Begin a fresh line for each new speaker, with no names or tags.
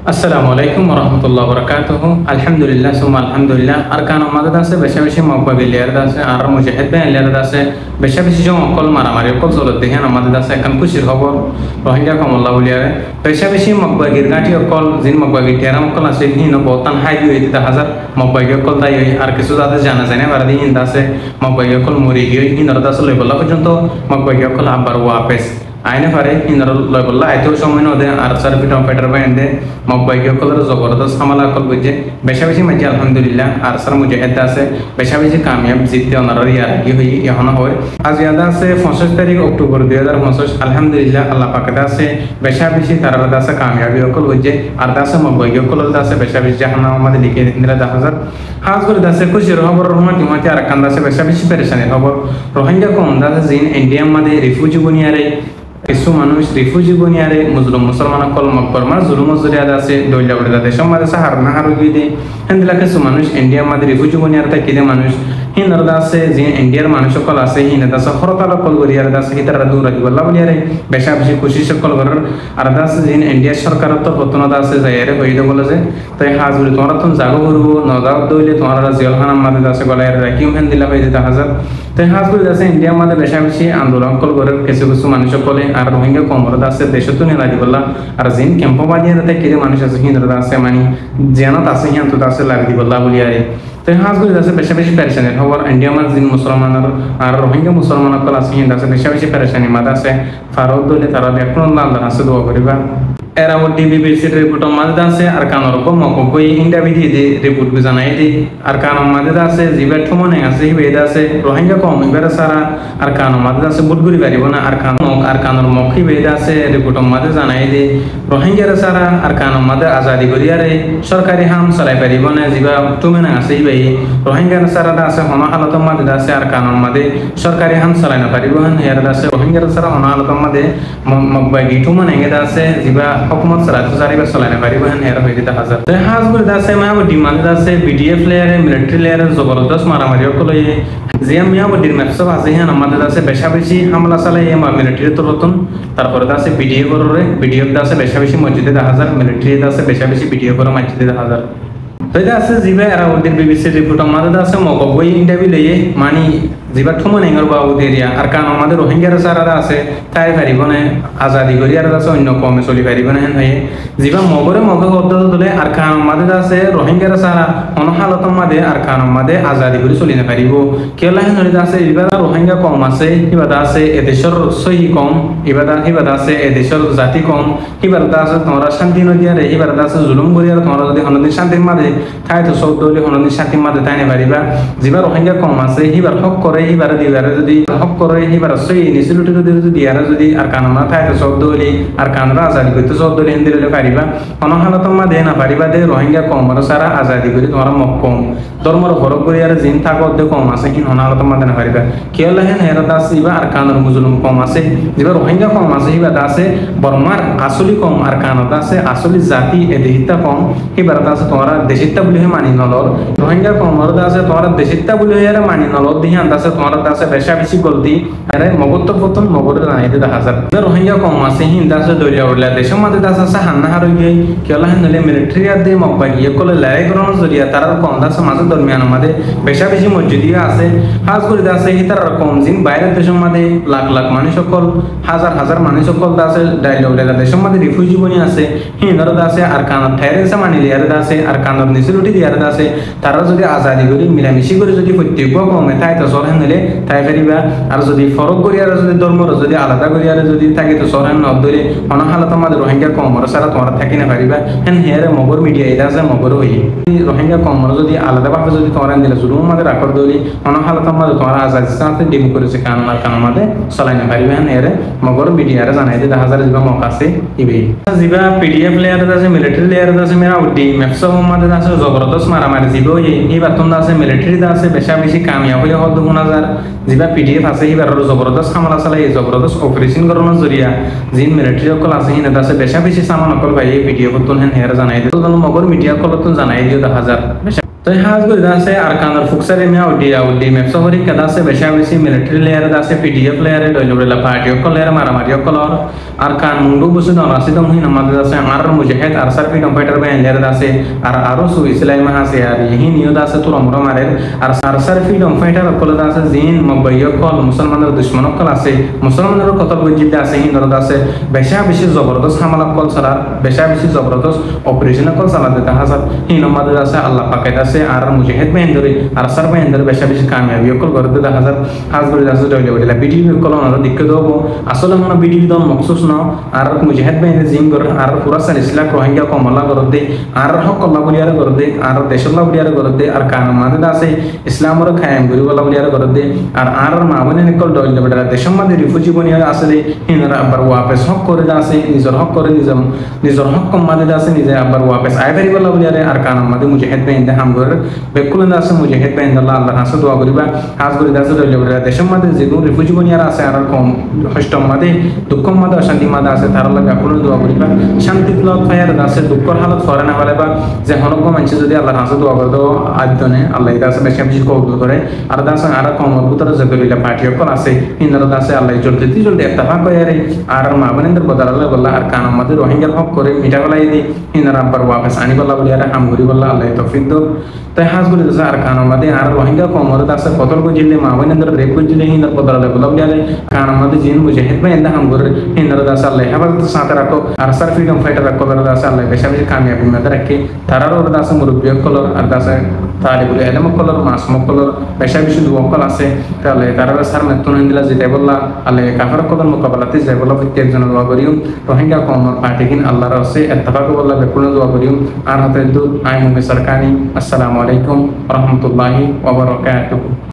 Assalamualaikum warahmatullahi wabarakatuh. Alhamdulillah summa alhamdulillah. Arkan umada dase beshi mawba gilyar dase ar mujahid ben ler dase beshi jom kol maramari kol solat dehen umada dase kan kushir khobor rohingya kamullah uliyare beshi mawba girgati kol zin mawba gityaram kol ase hin botan hayyu edita hazar mawba kol dai ar kisu dase jana jane baradi hin dase mawba kol muri hin ar dase leballa purjonto mawba kol abar wapes আইনে পারে inner লয়বল্লা এত সময় নদে আর সার্ভিট foetal বাইন্দে মব্বাইকে colour জবরদস্ত হামলা call বুঝে বেশি মাঝে আলহামদুলিল্লাহ আর সার মুজাহিদ আছে বেশি কামিয়াব জিততে ওনার ইয়ার কি হই এখন হয় আজ ইয়াদ আছে 25 তারিখ অক্টোবর 2025 আলহামদুলিল্লাহ আল্লাহ পাকের আছে বেশি তার আছে কামিয়াবি কল বুঝে আর দাসে মব্বাইকে কলর দাসে বেশি জাহান্নাম আমাদের লিখে দিনরা 10000 হাজ করে দাসে খুশির খবর রহমান তিমতে আর কান দাসে বেশি পেরেশানি খবর রোহিঙ্গা কম দাসে জিন ইন্ডিয়া মাঝে রিফিউজি বুনিয়ারে কিছু মানুষ রিফিউজি বনিয়ারে মুসলমান কল মকবর মানে জুলুম জরিয়াদ আছে দইলা বড় দেশম মাঝে সাহার না হারু গিয়ে হেন্দলা কিছু মানুষ ইন্ডিয়া মাঝে রিফিউজি বনিয়ার থাকে কিদে মানুষ হিনর দাসে যে ইন্ডিয়ার মানুষ সকল আছে হিন দাসে হরতাল কল গরিয়ার দাসে হিতার দূর রাখবল্লা বলিয়ারে বেশি খুশি সকল করার আর দাসে যে ইন্ডিয়া সরকার তো পতন দাসে যাইরে হইদে বলে যে তাই হাজুরি তোমরা তো জাগো করব নজাও দইলে তোমরা জেলখানা মাঝে দাসে গলায় রাখিম হেন্দিলা হইদে 10000 তাই হাজুরি দাসে ইন্ডিয়া মাঝে বেশি আন্দোলন কল করার কিছু মানুষ সকলে আর রোহিঙ্গা কমর দাসে দেশতো নে লাগি বললা আর জিন ক্যাম্প বানিয়ে রাতে কিরে মানুষ আছে হিন্দর দাসে মানে জানাত আছে হিয়ান তো দাসে লাগি বললা বলিয়ারে তাই হাজগুলি দাসে বেশি পেরেশানি খবর ইন্ডিয়া মাঝ জিন মুসলমান আর রোহিঙ্গা মুসলমান কল আছে হিন দাসে বেশি পেরেশানি মাদাসে ফারদ দলে তারা দেখুন আল্লাহ আছে দোয়া করিবা এরা ও ডিবিবিসির রিপোর্ট মাঝে আছে আর কানর কম কই ইন্ডিয়া বিধি দে রিপোর্ট গু জানাই দে আর কানর মাঝে আছে জিবে ঠমনে আছে হিবে আছে রোহিঙ্গা কম ইবারে সারা আর কানর মাঝে আছে বুটগুরি পারিব না আর কানর মখি বেদ আছে রিপোর্ট মাঝে জানাই দে রোহিঙ্গার সারা আর কানর মাঝে আজাদি করিয়ারে সরকারি হাম চালাই পারিব না জিবা টুমেনা আছে হিবে রোহিঙ্গার সারা আছে হন হালত মাঝে আছে আর কানর মাঝে সরকারি হাম চালাই না পারিব না ইয়ার আছে রোহিঙ্গার সারা হন হালত মাঝে মকবাই গিটুমনে এগে আছে জিবা हुकूमत सराई बस चलाने पारी बहन हेरा होई दिता हजार ते हाज गुर दासे मा वो डिमांड दासे बीडीएफ लेयर मिलिट्री लेयर जबरदस्त मारामारी को लई জিয়া মিয়া বডির ম্যাপসব আছে হ্যাঁ আমাদের দাসে বেশি হামলা চালাই এমা মিলিটারি তরতন তারপরে দাসে বিডিএ কররে বিডিএফ দাসে বেশি মসজিদে 10000 মিলিটারি দাসে বেশি বিডিএ করে মসজিদে 10000 তইদা আছে জিবা এরা ওদের বিবিসি রিপোর্ট আমাদের দাসে মগবই ইন্টারভিউ লইয়ে মানি জিবা ঠুমন এঙ্গর বাবু দেরিয়া আর কান আমাদের রোহিঙ্গার সারারা আছে তাই পারিব না আজাদি করি আর আছে অন্য কমে চলি পারিব না হেন হয়ে জিবা মগরে শব্দ দলে আর কান আমাদের আছে রোহিঙ্গার সারা অন হালত মাদে আর কান আমাদের আজাদি করে চলি না পারিব কেলা হেন হইতা আছে ইবা রোহিঙ্গা কম আছে ইবা আছে এদেশের সহি কম ইবা আছে এদেশের জাতি কম ইবা আছে তোমরা শান্তি নদিয়া রে ইবা আছে জুলুম করিয়ার তোমরা যদি হনদি শান্তির মাদে তাই তো সব দলে হনদি শান্তির মাদে তাই না পারিবা জিবা রোহিঙ্গা কম আছে ইবার হক করে এবারে দিবারে যদি হক করে এবারে সই নিসিলুটি যদি দিয়ারে যদি আর কাননা থাকে শব্দ হলি আর কানরা আজাদি করতে শব্দ হলি হিন্দি হলে পারিবা কোনো হালত মা দে না পারিবা দে রোহিঙ্গা কম সারা আজাদি করে তোমার মক কম ধর্মর ফরক করে আর জিন থাকো দে কম আছে কি হন হালত মা দে না পারিবা কে লাহেন হেরা দাস ইবা আর কানর মুজলুম কম আছে যেবা রোহিঙ্গা কম আছে ইবা দাসে বর্মার আসলি কম আর কানর দাসে আসলি জাতি এদেহিতা কম এবার দাসে তোমার দেশিতা বলি মানি নলর রোহিঙ্গা কম আর দাসে তোমার দেশিতা বলি আর মানি নলর দিহান দাসে তোমার দাসে বেশি গলতি আরে মগত পতন মগরে নাই দে 10000 রোহিঙ্গা কম আছে হিন দাসে দলিয়া উড়লা দেশের মধ্যে দাসে হান্না হার হই গই কেলা হেনলে মিলিটারি আর দে মকবা গিয়ে কোলে লড়াই করার জরিয়া তার কম দাসে মাঝে দরমিয়ান মধ্যে বেশি মসজিদিয়া আছে হাজ করে দাসে হিতার কম জিন বাইরের দেশের মধ্যে লাখ মানুষ সকল হাজার মানুষ সকল দাসে ডাইল উড়লা দেশের মধ্যে রিফিউজি বনি আছে হিনর দাসে আর কানর ঠাইরেসে মানিলি আর দাসে আর কানর নিসিলুটি দিয়ার দাসে তারা যদি আজাদি করি মিলামিশি করে যদি প্রত্যেক কমে তাই তো সরহেন হলে তাই ফেরিবা আর যদি ফরক করিয়ার যদি ধর্মর যদি আলাদা করিয়ার যদি থাকে তো সরহেন নদ ধরে অন হালত আমাদের রোহিঙ্গা কমর সারা তোমরা থাকি না পারিবা হেন হেরে মগর মিডিয়া এটা আছে মগর হই রোহিঙ্গা কমর যদি আলাদা ভাবে যদি তোমরা দিলে শুরু আমাদের আকর দলি অন হালত আমাদের তোমরা আজাদি সাথে ডিম করেছে কান আমাদের চলাই না পারিবা হেন হেরে মগর মিডিয়ারে জানাই দে 10000 জিবা মক আছে ইবে জিবা পিডিএফ লেয়ার আছে মিলিটারি লেয়ার আছে মেরা উডি ম্যাপস আমাদের আছে জবরদস্ত মারামারি জিবো এই বাতন আছে মিলিটারি আছে বেশি কামিয়াব হয়ে হদ 2000 জিবা পিডিএফ আছে হিবার জবরদস্ত হামলা চালাই জবরদস্ত অপারেশন করানোর জরিয়া জিন মিলিটারি সকল আছে হিন দাসে বেশি সামান সকল ভাই পিডিএফ তুন হেন হেরা জানাই দে তো মগর মিডিয়া কল তুন জানাই দিও 10000 तो हाज को दासे अरकानर फुक्सरे में आउडी मेप्सोहरी कदासे बेशाबिसी मिलिट्री लेयर दासे पीडीएफ लेयर डोइलोला पार्टियो को लेयर मारामारियो कलर अरकान मुंडू बुसु दन रासिदम हुई नमाद दासे आर मुजाहिद अरसर फी कंप्यूटर में लेयर दासे आरो सु इस्लाम में से यार यही नियो दासे तुरा मुरा मारे अरसर फी कंप्यूटर को दासे जीन मबयो कल मुसलमानर दुश्मनों कलासे मुसलमानर कतल बुजिद दासे ही नर दासे बेशाबिसी जबरदस्त हमला कल सरा बेशाबिसी जबरदस्त ऑपरेशन कल सला देता हसर ही नमाद दासे अल्लाह पाक दासे आर मुजाहिद में अंदर अरसर में अंदर बेशाबिसी कामयाबी कल कर देता हसर हाज कर दासे डोइले बडला वीडियो कल न दिक्कत हो असले मन वीडियो दन मखसूस न आर मुजाहिद में जिम कर आर पूरा सन इस्लाम रोहिंग्या को मल्ला कर दे आर हक अल्लाह बुलियार कर दे आर देश अल्लाह बुलियार कर दे आर कान मादे दासे इस्लाम और खायम गुरु अल्लाह बुलियार कर दे आर मावने निकल डोइले बडला देश मध्ये रिफ्यूजी बनिया असले हिनरा अबर वापस हक करे दासे निजर हक करे निजर हक कम मादे दासे निजे अबर वापस आय फेरी अल्लाह बुलियार आर कान मादे मुजाहिद में इंदे हम गर बेकुल दासे मुजाहिद में अल्लाह अल्लाह हास दुआ करिबा हास गुरु दासे डोइले बडला देश मध्ये जिगु रिफ्यूजी बनिया आसे आर कम हष्टम मादे दुखम मादे अशांति मादे आसे तार लगे आपन दुआ करिबा शांति प्लॉट फायर दासे दुखर हालत फरे ना वाले बा जे हनको मानछि जदि अल्लाह हास दुआ कर दो आदने अल्लाह दासे बेशे बेशि कबूल करे आर दासे आर कम मजबूतर जगरिला पार्टी को आसे हिंदर दासे अल्लाह जल्दी इत्तेफाक करे आर माबनेंद्र बदरले बल्ला आर कान मादे रोहिंग्या हक करे मिटा गलाई दी हिंदर अब्बर वापस आनी बल्ला बलियारा हम गुरी बल्ला अल्लाह तौफीक दो तय हास गुरी दासे आर कान मादे आर रोहिंग्या को मर दासे कतल को जिले माबनेंद्र रेप को जिले हिंदर बदरले बल्ला बलियारे कान मादे जिन मुजाहिद में इंदा हम गुरी हिंदर दासे अल्लाह हबल साथ रखो आर सर फ्रीडम फाइटर रखो बर दासे अल्लाह बेशा बेशि कामयाबी में रखे तारार और दासे मुरब्बिय कलर आर दासे तालिबुल इल्म कलर मासूम कलर बेशा बेशि दुआ कल आसे ताले तारार सर में तुन इंदिला जिते बल्ला अल्लाह काफर कलर मुकाबलाते जे बल्ला प्रत्येक जन दुआ करियो रोहिंग्या कौम पार्टी किन अल्लाह रसे इत्तेफाक बल्ला बेकुल दुआ करियो आर हते दु आय मुंगे सरकानी अस्सलामु अलैकुम व रहमतुल्लाहि व बरकातुहू।